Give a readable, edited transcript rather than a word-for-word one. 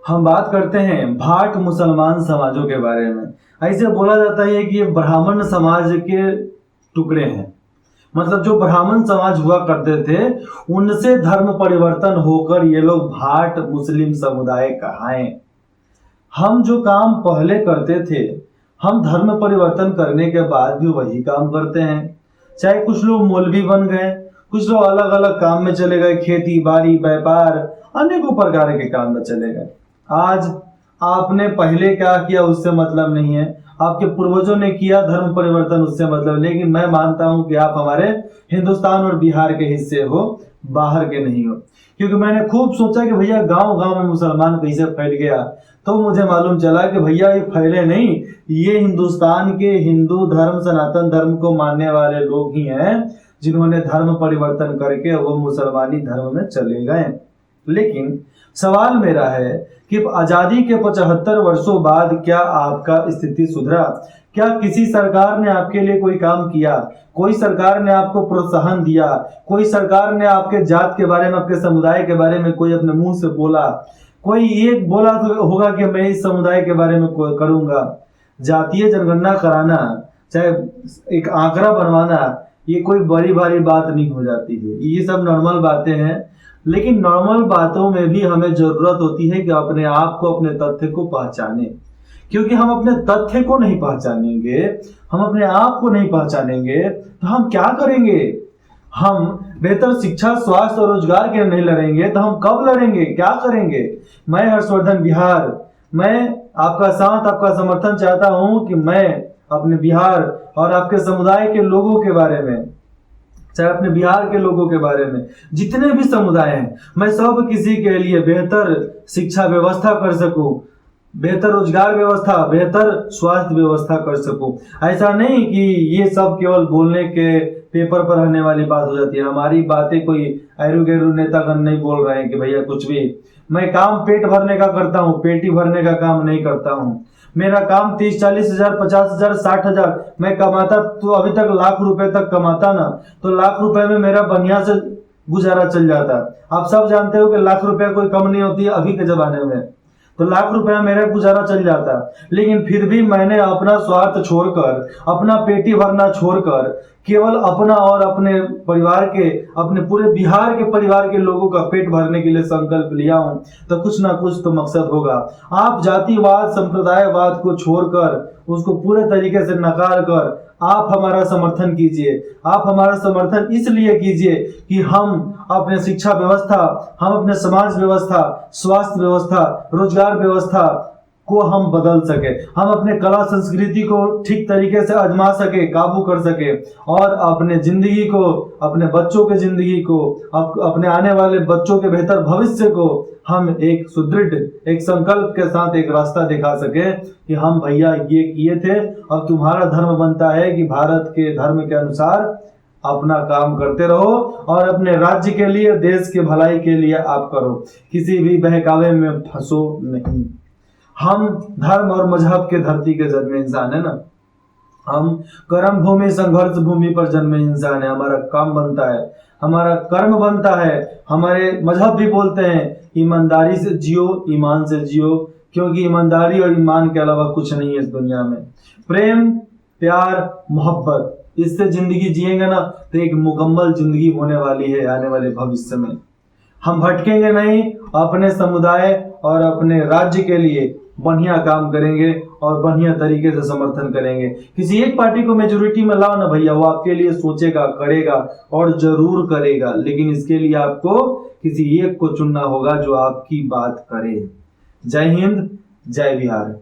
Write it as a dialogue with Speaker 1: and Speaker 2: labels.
Speaker 1: हम बात करते हैं भाट मुसलमान समाजों के बारे में। ऐसे बोला जाता है कि ये ब्राह्मण समाज के टुकड़े हैं। मतलब जो ब्राह्मण समाज हुआ करते थे उनसे धर्म परिवर्तन होकर ये लोग भाट मुस्लिम समुदाय कहाएं। हम जो काम पहले करते थे हम धर्म परिवर्तन करने के बाद भी वही काम करते हैं। चाहे कुछ लोग मौलवी बन गए, कुछ लोग अलग अलग काम में चले गए, खेती बाड़ी व्यापार अनेकों प्रकार के काम में चले गए। आज आपने पहले क्या किया उससे मतलब नहीं है, आपके पूर्वजों ने किया धर्म परिवर्तन उससे मतलब, लेकिन मैं मानता हूं कि आप हमारे हिंदुस्तान और बिहार के हिस्से हो, बाहर के नहीं हो। क्योंकि मैंने खूब सोचा कि भैया गांव गांव में मुसलमान कैसे फैल गया, तो मुझे मालूम चला कि भैया ये फैले नहीं, ये हिंदुस्तान के हिंदू धर्म सनातन धर्म को मानने वाले लोग ही हैं जिन्होंने धर्म परिवर्तन करके वो मुसलमानी धर्म में चले गए। लेकिन सवाल मेरा है कि आजादी के 75 वर्षों बाद क्या आपका स्थिति सुधरा? क्या किसी सरकार ने आपके लिए कोई काम किया? कोई सरकार ने आपको प्रोत्साहन दिया? कोई सरकार ने आपके जात के बारे में, आपके समुदाय के बारे में कोई अपने मुंह से बोला? कोई ये बोला तो होगा कि मैं इस समुदाय के बारे में करूंगा? जातीय जनगणना कराना, चाहे एक आंकड़ा बनवाना, ये कोई बड़ी भारी बात नहीं हो जाती है। ये सब नॉर्मल बातें हैं, लेकिन नॉर्मल बातों में भी हमें जरूरत होती है कि अपने आप को, अपने तथ्य को पहचाने। क्योंकि हम अपने तथ्य को नहीं पहचानेंगे, हम अपने आप को नहीं पहचानेंगे तो हम क्या करेंगे? हम बेहतर शिक्षा, स्वास्थ्य और रोजगार के नहीं लड़ेंगे तो हम कब लड़ेंगे, क्या करेंगे? मैं हर्षवर्धन बिहार, मैं आपका साथ, आपका समर्थन चाहता हूं कि मैं अपने बिहार और आपके समुदाय के लोगों के बारे में, चाहे अपने बिहार के लोगों के बारे में, जितने भी समुदाय हैं, मैं सब किसी के लिए बेहतर शिक्षा व्यवस्था कर सकूं, बेहतर रोजगार व्यवस्था, बेहतर स्वास्थ्य व्यवस्था कर सकूं। ऐसा नहीं कि ये सब केवल बोलने के, पेपर पर रहने वाली बात हो जाती है। हमारी बातें कोई ऐरू गैरू नेतागण नहीं बोल रहे हैं कि भैया कुछ भी। मैं काम पेट भरने का करता हूँ, पेटी भरने का काम नहीं करता हूँ। मेरा काम 30-40 हजार, 50 हजार, 60 हजार मैं कमाता तो अभी तक लाख रुपए तक कमाता ना, तो लाख रुपए में मेरा बढ़िया से गुजारा चल जाता। आप सब जानते हो कि लाख रुपए कोई कम नहीं होती है अभी के जमाने में, तो लाख रुपया मेरा गुजारा चल जाता। लेकिन फिर भी मैंने अपना स्वार्थ छोड़कर, अपना पेटी भरना छोड़कर केवल अपना और अपने परिवार के, अपने पूरे बिहार के परिवार के लोगों का पेट भरने के लिए संकल्प लिया हूं, तो कुछ ना कुछ तो मकसद होगा। आप जातिवाद, संप्रदायवाद को छोड़कर, उसको पूरे तरीके से नकार कर आप हमारा समर्थन कीजिए। आप हमारा समर्थन इसलिए कीजिए कि हम अपने शिक्षा व्यवस्था, हम अपने समाज व्यवस्था, स्वास्थ्य व्यवस्था, रोजगार व्यवस्था को हम बदल सके, हम अपने कला संस्कृति को ठीक तरीके से आजमा सके, काबू कर सके, और अपने जिंदगी को, अपने बच्चों के जिंदगी को, अपने आने वाले बच्चों के बेहतर भविष्य को हम एक सुदृढ़, एक संकल्प के साथ एक रास्ता दिखा सके कि हम भैया ये किए थे। और तुम्हारा धर्म बनता है कि भारत के धर्म के अनुसार अपना काम करते रहो और अपने राज्य के लिए, देश के भलाई के लिए आप करो, किसी भी बहकावे में फंसो नहीं। हम धर्म और मजहब के धरती के जन्मे इंसान है ना, हम कर्म भूमि, संघर्ष भूमि पर जन्मे इंसान है। हमारा काम बनता है, हमारा कर्म बनता है। हमारे मजहब भी बोलते हैं ईमानदारी से जियो, ईमान से जियो, क्योंकि ईमानदारी और ईमान के अलावा कुछ नहीं है इस दुनिया में। प्रेम, प्यार, मोहब्बत, इससे जिंदगी जिएंगे ना तो एक मुकम्मल जिंदगी होने वाली है आने वाले भविष्य में। हम भटकेंगे नहीं, अपने समुदाय और अपने राज्य के लिए बढ़िया काम करेंगे और बढ़िया तरीके से समर्थन करेंगे। किसी एक पार्टी को मेजोरिटी में लाओ ना भैया, वो आपके लिए सोचेगा, करेगा और जरूर करेगा, लेकिन इसके लिए आपको किसी एक को चुनना होगा जो आपकी बात करे। जय हिंद, जय बिहार।